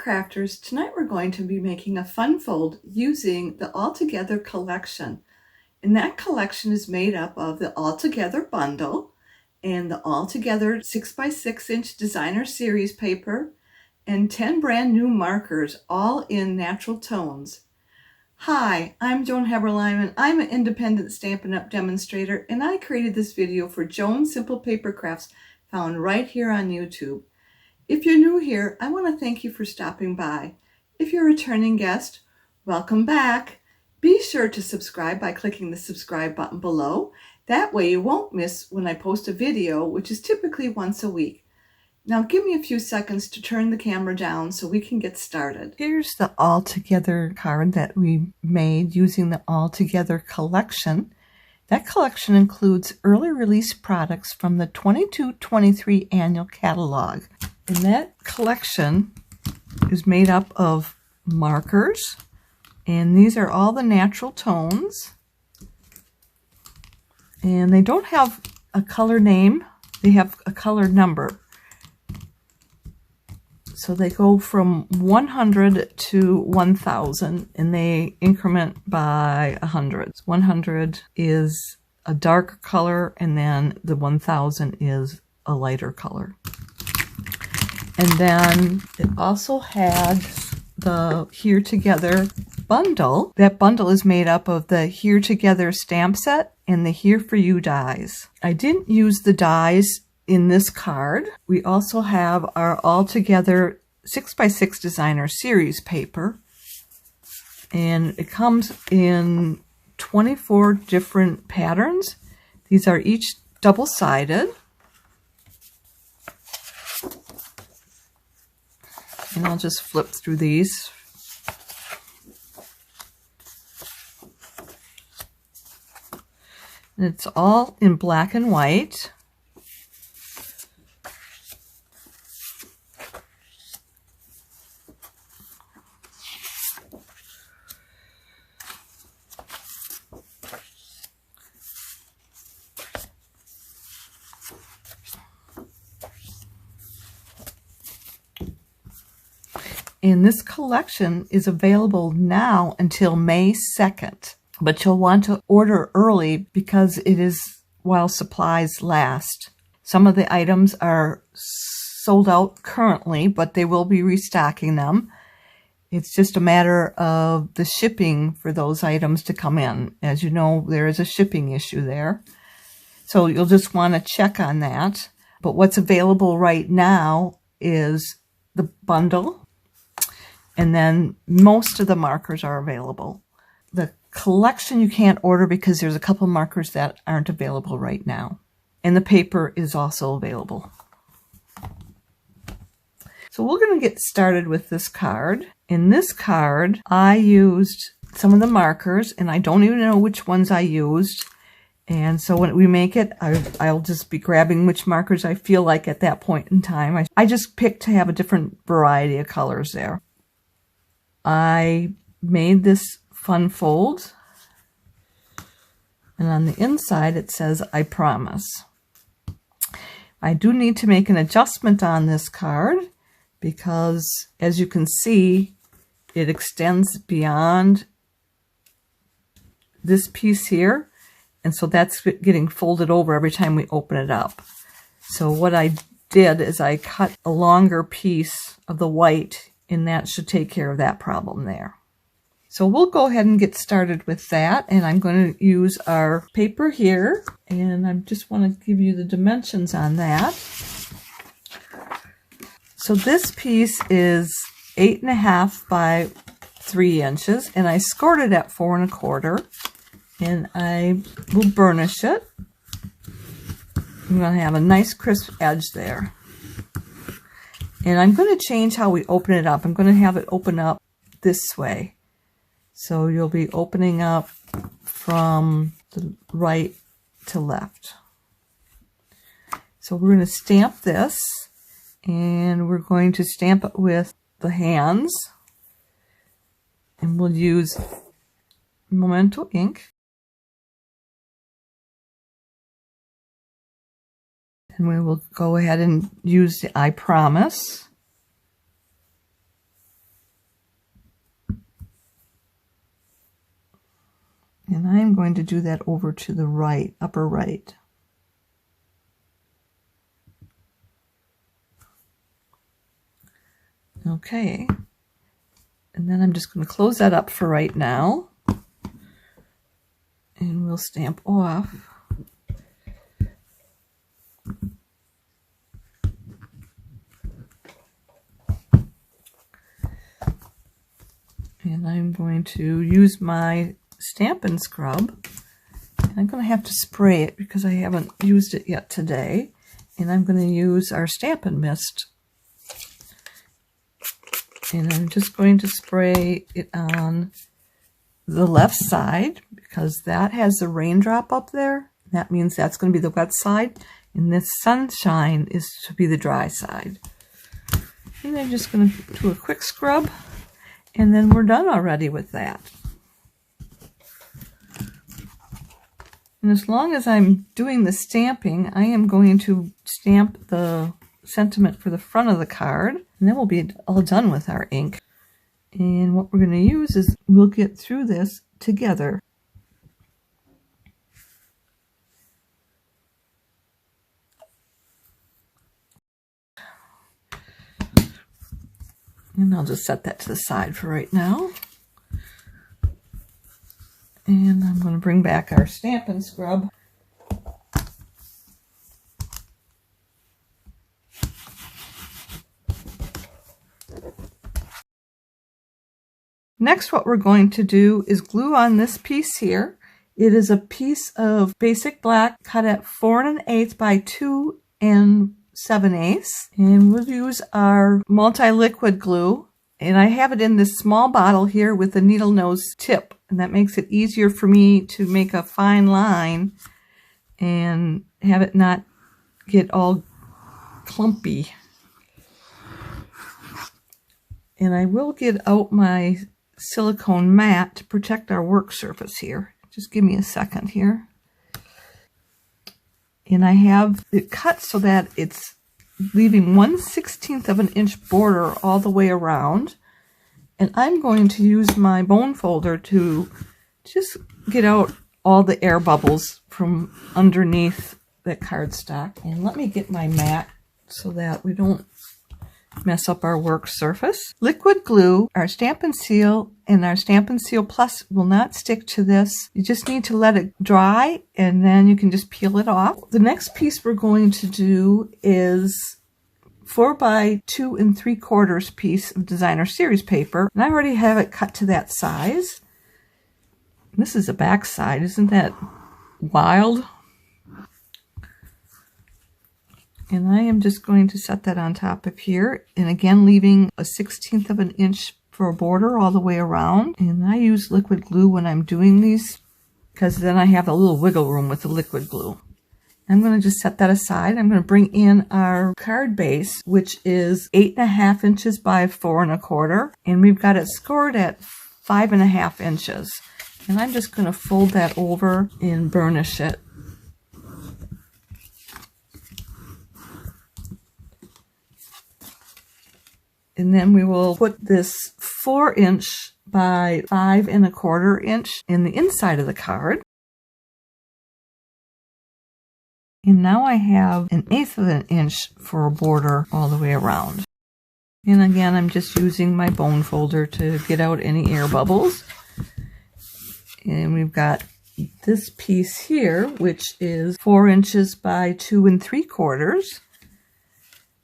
Crafters, tonight we're going to be making a fun fold using the Altogether collection. And that collection is made up of the Altogether bundle and the Altogether 6x6" designer series paper and 10 brand new markers, all in natural tones. Hi, I'm Joan and I'm an independent Stampin' Up! Demonstrator, and I created this video for Joan Simple Paper Crafts, found right here on YouTube. If you're new here, I want to thank you for stopping by. If you're a returning guest, welcome back. Be sure to subscribe by clicking the subscribe button below. That way you won't miss when I post a video, which is typically once a week. Now give me a few seconds to turn the camera down so we can get started. Here's the Altogether card that we made using the Altogether collection. That collection includes early release products from the 22-23 annual catalog. And that collection is made up of markers, and these are all the natural tones. And they don't have a color name, they have a color number. So they go from 100 to 1000, and they increment by 100. 100 is a darker color, and then the 1000 is a lighter color. And then it also had the Here Together bundle. That bundle is made up of the Here Together stamp set and the Here For You dies. I didn't use the dies in this card. We also have our Altogether 6x6 designer series paper, and it comes in 24 different patterns. These are each double-sided. And I'll just flip through these. And it's all in black and white. And this collection is available now until May 2nd, but you'll want to order early because it is while supplies last. Some of the items are sold out currently, but they will be restocking them. It's just a matter of the shipping for those items to come in. As you know, there is a shipping issue there. So you'll just want to check on that. But what's available right now is the bundle. And then most of the markers are available. The collection you can't order because there's a couple markers that aren't available right now. And the paper is also available. So we're going to get started with this card. In this card, I used some of the markers, and I don't even know which ones I used. And so when we make it, I'll just be grabbing which markers I feel like at that point in time. I just picked to have a different variety of colors there. I made this fun fold, and on the inside it says, I promise. I do need to make an adjustment on this card because, as you can see, it extends beyond this piece here, and so that's getting folded over every time we open it up. So what I did is I cut a longer piece of the white, and that should take care of that problem there. So we'll go ahead and get started with that, and I'm going to use our paper here, and I just want to give you the dimensions on that. So this piece is 8.5 by 3 inches, and I scored it at 4 1/4, and I will burnish it. I'm going to have a nice crisp edge there. And I'm going to change how we open it up. I'm going to have it open up this way. So you'll be opening up from the right to left. So we're going to stamp this, and we're going to stamp it with the hands. And we'll use Memento ink. And we will go ahead and use the I promise. And I'm going to do that over to the right, upper right. Okay. And then I'm just going to close that up for right now. And we'll stamp off. And I'm going to use my Stampin' Scrub. And I'm going to have to spray it because I haven't used it yet today. And I'm going to use our Stampin' Mist. And I'm just going to spray it on the left side because that has the raindrop up there. That means that's going to be the wet side. And this sunshine is to be the dry side. And I'm just going to do a quick scrub. And then we're done already with that. And as long as I'm doing the stamping, I am going to stamp the sentiment for the front of the card. And then we'll be all done with our ink. And what we're going to use is we'll get through this together. And I'll just set that to the side for right now. And I'm going to bring back our Stampin' Scrub. Next, what we're going to do is glue on this piece here. It is a piece of basic black cut at 4 1/8 by 2 7/8. And we'll use our multi-liquid glue. And I have it in this small bottle here with a needle nose tip. And that makes it easier for me to make a fine line and have it not get all clumpy. And I will get out my silicone mat to protect our work surface here. Just give me a second here. And I have it cut so that it's leaving 1/16 of an inch border all the way around. And I'm going to use my bone folder to just get out all the air bubbles from underneath that cardstock. And let me get my mat so that we don't mess up our work surface. Liquid glue, our Stampin' Seal, and our Stampin' Seal Plus will not stick to this. You just need to let it dry and then you can just peel it off. The next piece we're going to do is 4 by 2 3/4 piece of designer series paper. And I already have it cut to that size. This is the back side. Isn't that wild? And I am just going to set that on top of here. And again, leaving a 1/16 of an inch for a border all the way around. And I use liquid glue when I'm doing these because then I have a little wiggle room with the liquid glue. I'm going to just set that aside. I'm going to bring in our card base, which is 8.5 inches by 4 1/4. And we've got it scored at 5.5 inches. And I'm just going to fold that over and burnish it. And then we will put this 4 inch by 5 1/4 inch in the inside of the card. And now I have 1/8 of an inch for a border all the way around. And again, I'm just using my bone folder to get out any air bubbles. And we've got this piece here, which is 4 inches by 2 3/4.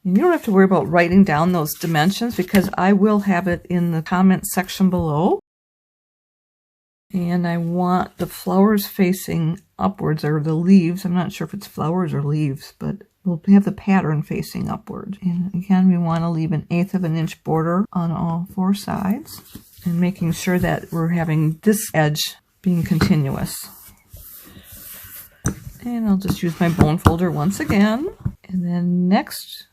And you don't have to worry about writing down those dimensions because I will have it in the comment section below. And I want the flowers facing upwards, or the leaves. I'm not sure if it's flowers or leaves, but we'll have the pattern facing upward. And again, we want to leave 1/8 of an inch border on all 4 sides. And making sure that we're having this edge being continuous. And I'll just use my bone folder once again. And then next,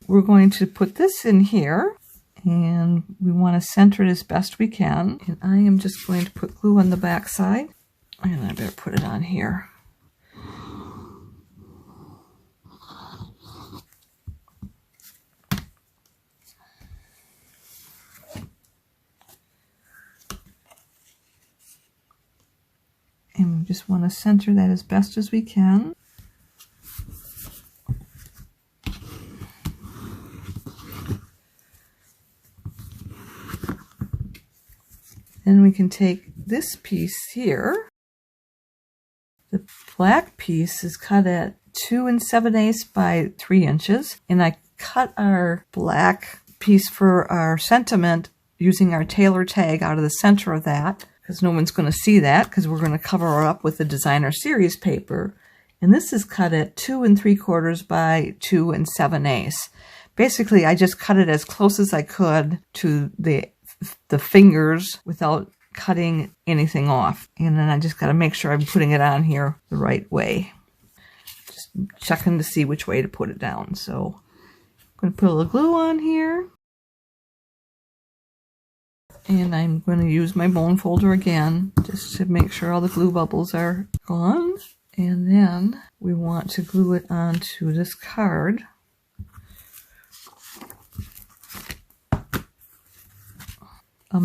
we're going to put this in here, and we want to center it as best we can. And I am just going to put glue on the back side, and I better put it on here. And we just want to center that as best as we can. Then we can take this piece here. The black piece is cut at 2 7/8 by 3 inches. And I cut our black piece for our sentiment using our tailor tag out of the center of that, because no one's going to see that because we're going to cover her up with the designer series paper. And this is cut at 2 3/4 by 2 7/8. Basically, I just cut it as close as I could to the fingers without cutting anything off. And then I just got to make sure I'm putting it on here the right way. Just checking to see which way to put it down. So I'm going to put a little glue on here. And I'm going to use my bone folder again just to make sure all the glue bubbles are gone. And then we want to glue it onto this card.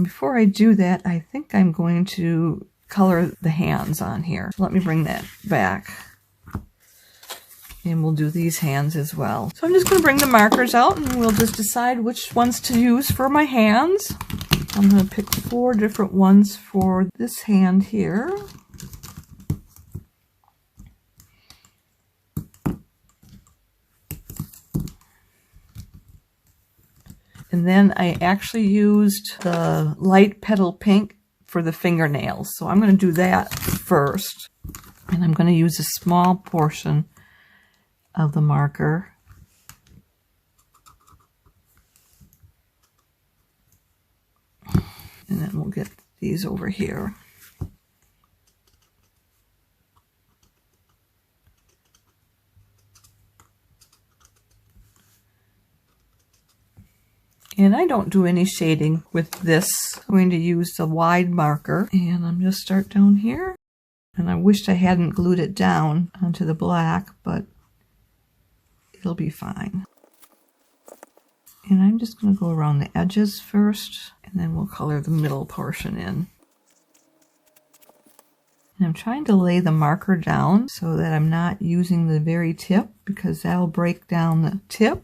Before I do that, I think I'm going to color the hands on here. Let me bring that back. And we'll do these hands as well. So I'm just going to bring the markers out and we'll just decide which ones to use for my hands. I'm going to pick 4 different ones for this hand here. And then I actually used the light petal pink for the fingernails. So I'm going to do that first. And I'm going to use a small portion of the marker. And then we'll get these over here. And I don't do any shading with this. I'm going to use the wide marker. And I'm just start down here. And I wished I hadn't glued it down onto the black, but it'll be fine. And I'm just going to go around the edges first, and then we'll color the middle portion in. And I'm trying to lay the marker down so that I'm not using the very tip, because that'll break down the tip,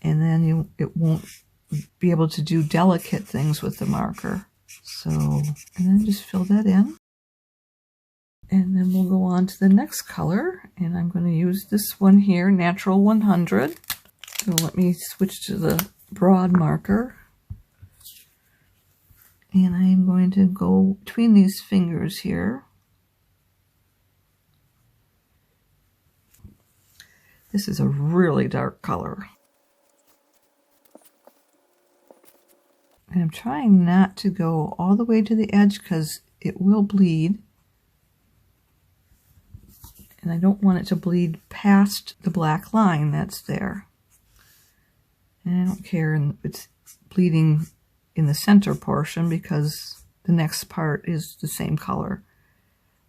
and then it won't be able to do delicate things with the marker. So, and then just fill that in. And then we'll go on to the next color, and I'm going to use this one here, Natural 100. So let me switch to the broad marker. And I'm going to go between these fingers here. This is a really dark color. And I'm trying not to go all the way to the edge because it will bleed. And I don't want it to bleed past the black line that's there. And I don't care if it's bleeding in the center portion because the next part is the same color.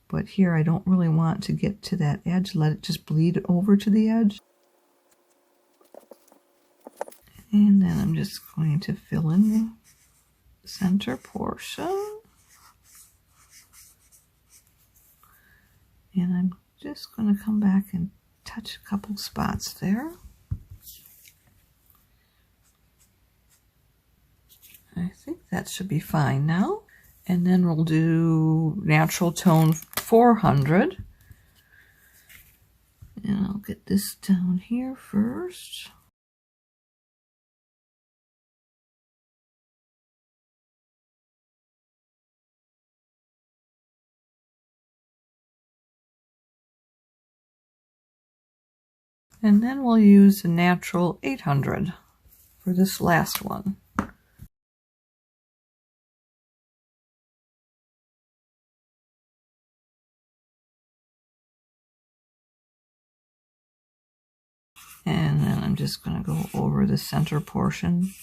But here I don't really want to get to that edge. Let it just bleed over to the edge. And then I'm just going to fill in the center portion. And I'm just going to come back and touch a couple spots there. I think that should be fine now. And then we'll do Natural Tone 400. And I'll get this down here first. And then we'll use the Natural 800 for this last one. And then I'm just going to go over the center portion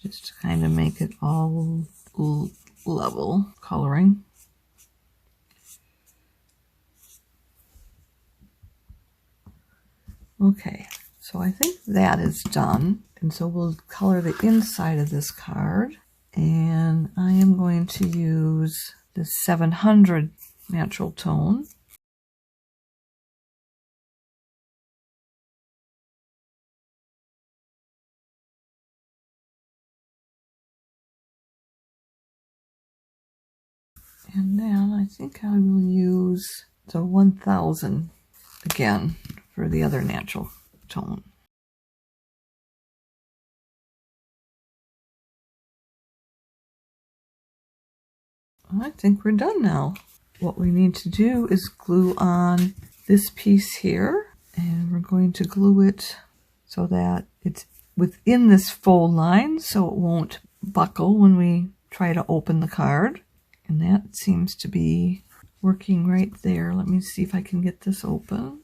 just to kind of make it all level coloring. Okay, so I think that is done. And so we'll color the inside of this card. And I am going to use the 700 natural tone. And then I think I will use the 1000 again for the other natural tone. I think we're done now. What we need to do is glue on this piece here, and we're going to glue it so that it's within this fold line so it won't buckle when we try to open the card. And that seems to be working right there. Let me see if I can get this open.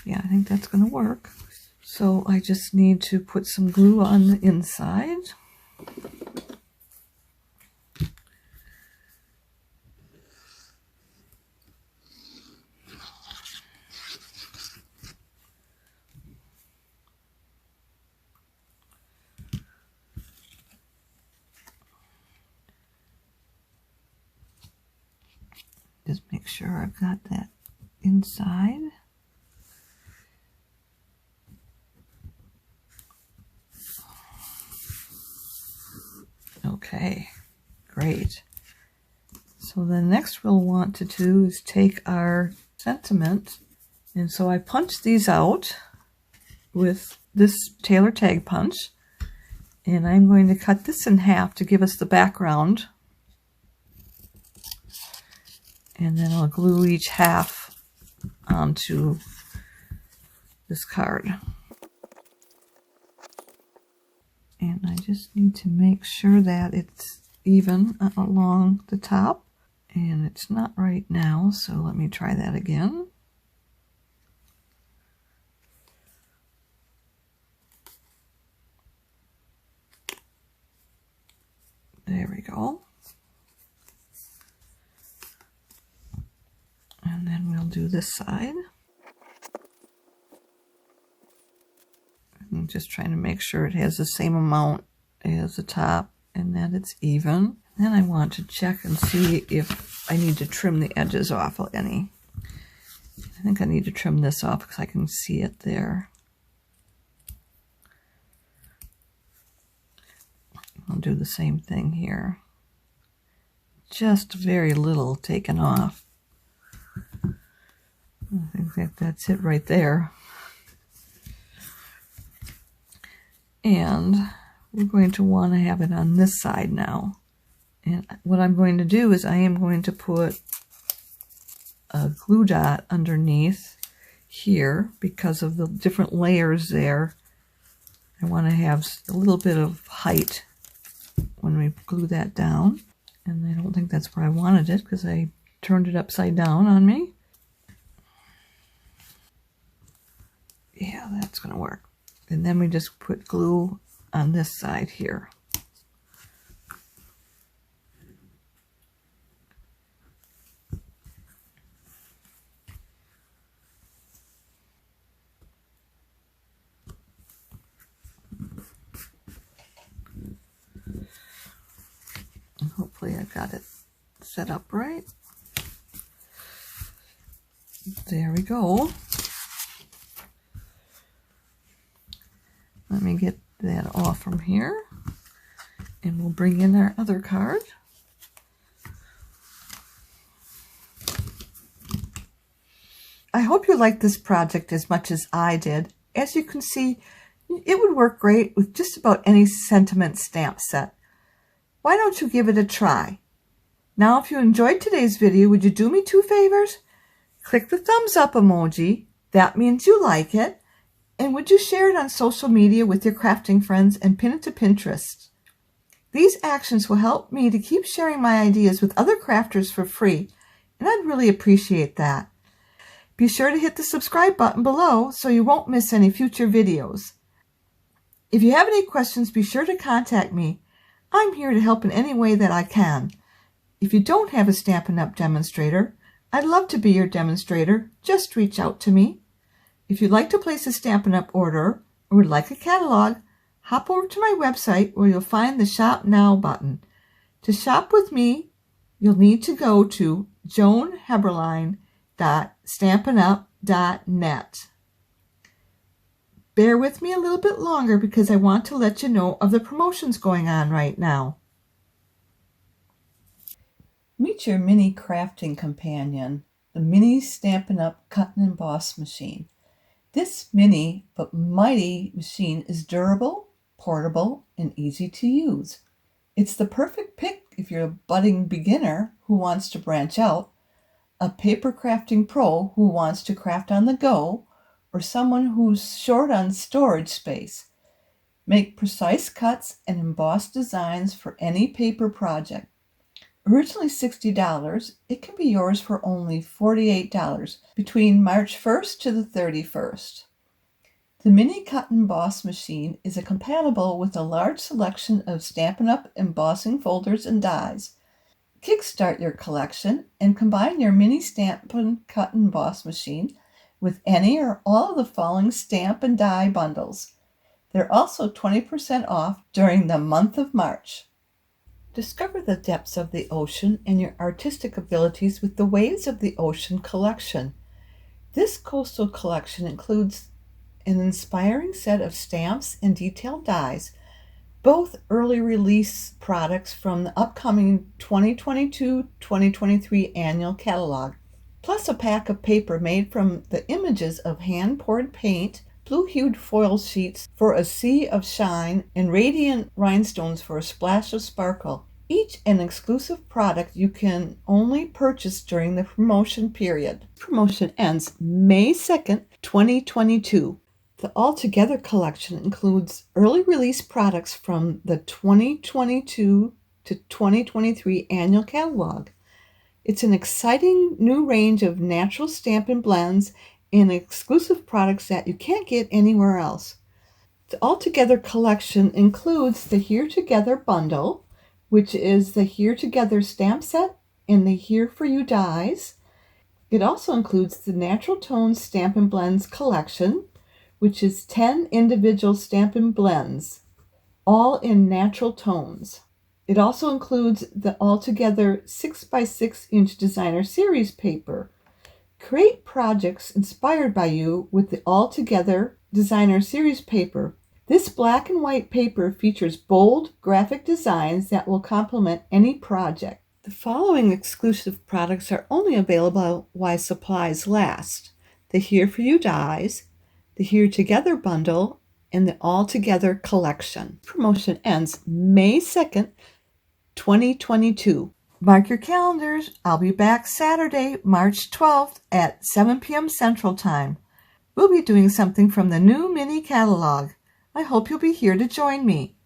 Yeah, I think that's going to work. So I just need to put some glue on the inside. Just make sure I've got that inside. Okay, great. So the next we'll want to do is take our sentiment, and so I punched these out with this tailor tag punch, and I'm going to cut this in half to give us the background, and then I'll glue each half onto this card. And I just need to make sure that it's even along the top, and it's not right now, so let me try that again. There we go. And then we'll do this side. I'm just trying to make sure it has the same amount as the top and that it's even. Then I want to check and see if I need to trim the edges off of any. I think I need to trim this off because I can see it there. I'll do the same thing here. Just very little taken off. I think that's it right there. And we're going to want to have it on this side now. And what I'm going to do is I am going to put a glue dot underneath here because of the different layers there. I want to have a little bit of height when we glue that down. And I don't think that's where I wanted it because I turned it upside down on me. Yeah, that's going to work. And then we just put glue on this side here. And hopefully I got it set up right. There we go. Let me get that off from here, and we'll bring in our other card. I hope you liked this project as much as I did. As you can see, it would work great with just about any sentiment stamp set. Why don't you give it a try? Now, if you enjoyed today's video, would you do me two favors? Click the thumbs up emoji. That means you like it. And would you share it on social media with your crafting friends and pin it to Pinterest? These actions will help me to keep sharing my ideas with other crafters for free, and I'd really appreciate that. Be sure to hit the subscribe button below so you won't miss any future videos. If you have any questions, be sure to contact me. I'm here to help in any way that I can. If you don't have a Stampin' Up! Demonstrator, I'd love to be your demonstrator. Just reach out to me. If you'd like to place a Stampin' Up! Order or would like a catalog, hop over to my website where you'll find the Shop Now button. To shop with me, you'll need to go to joanheberlein.stampinup.net. Bear with me a little bit longer because I want to let you know of the promotions going on right now. Meet your mini crafting companion, the mini Stampin' Up! Cut and Emboss machine. This mini but mighty machine is durable, portable, and easy to use. It's the perfect pick if you're a budding beginner who wants to branch out, a paper crafting pro who wants to craft on the go, or someone who's short on storage space. Make precise cuts and emboss designs for any paper project. Originally $60, it can be yours for only $48 between March 1st to the 31st. The Mini Cut and Emboss machine is compatible with a large selection of Stampin' Up! Embossing folders and dies. Kickstart your collection and combine your Mini Stampin' Cut and Emboss machine with any or all of the following stamp and die bundles. They're also 20% off during the month of March. Discover the depths of the ocean and your artistic abilities with the Waves of the Ocean collection. This coastal collection includes an inspiring set of stamps and detailed dies, both early release products from the upcoming 2022-2023 annual catalog, plus a pack of paper made from the images of hand-poured paint, blue-hued foil sheets for a sea of shine, and radiant rhinestones for a splash of sparkle. Each an exclusive product you can only purchase during the promotion period. Promotion ends May 2nd, 2022. The Altogether collection includes early release products from the 2022 to 2023 annual catalog. It's an exciting new range of natural Stampin' Blends and exclusive products that you can't get anywhere else. The Altogether collection includes the Here Together bundle, which is the Here Together stamp set and the Here For You dies. It also includes the Natural Tones Stampin' Blends collection, which is 10 individual Stampin' Blends, all in natural tones. It also includes the Altogether 6x6-inch Designer Series paper. Create projects inspired by you with the Altogether Designer Series paper. This black and white paper features bold graphic designs that will complement any project. The following exclusive products are only available while supplies last: the Here For You dies, the Here Together bundle, and the Altogether collection. Promotion ends May 2nd, 2022. Mark your calendars. I'll be back Saturday, March 12th at 7 p.m. Central Time. We'll be doing something from the new mini catalog. I hope you'll be here to join me.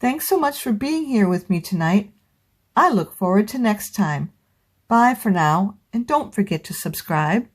Thanks so much for being here with me tonight. I look forward to next time. Bye for now, and don't forget to subscribe.